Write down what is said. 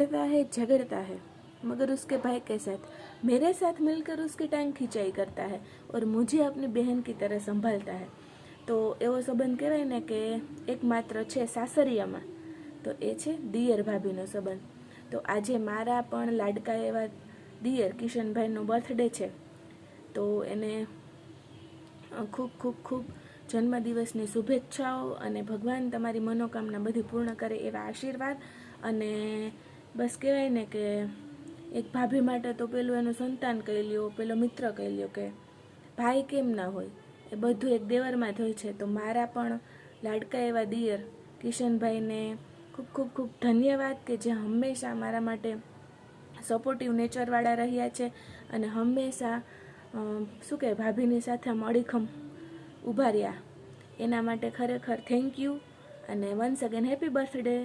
लड़ता है झगड़ता है मगर उसके भाई के साथ मेरे साथ मिलकर उसकी टांग खिंचाई करता है और मुझे अपनी बहन की तरह संभालता है। तो एवो संबंध कहेवाय ने कि एकमात्र छे सासरियामां, तो ए छे दियर भाभीनो संबंध। तो आजे मारा पण लाडका एवा दियर किशनभाईनो बर्थडे छे, तो एने खूब खूब खूब जन्मदिवसनी शुभेच्छाओ अने भगवान तमारी मनोकामना बधी पूर्ण करे एवा आशीर्वाद। अने बस कहेवाय ने के एक भाभी माटे तो पेલું એનું સંતાન કહી લ્યો, પેલો મિત્ર કહી લ્યો કે ભાઈ કેમ ના હોય, એ બધું એક દેવરમાં જ હોય છે। તો મારા પણ લાડકા એવા દિયર કિશનભાઈને ખૂબ ખૂબ ખૂબ ધન્યવાદ કે જે હંમેશા મારા માટે સપોર્ટિવ નેચરવાળા રહ્યા છે અને હંમેશા શું કહે ભાભીની સાથે આમ અડીખમ ઊભા રહ્યા, એના માટે ખરેખર થેન્ક યુ અને વન્સ અગેન હેપી બર્થડે।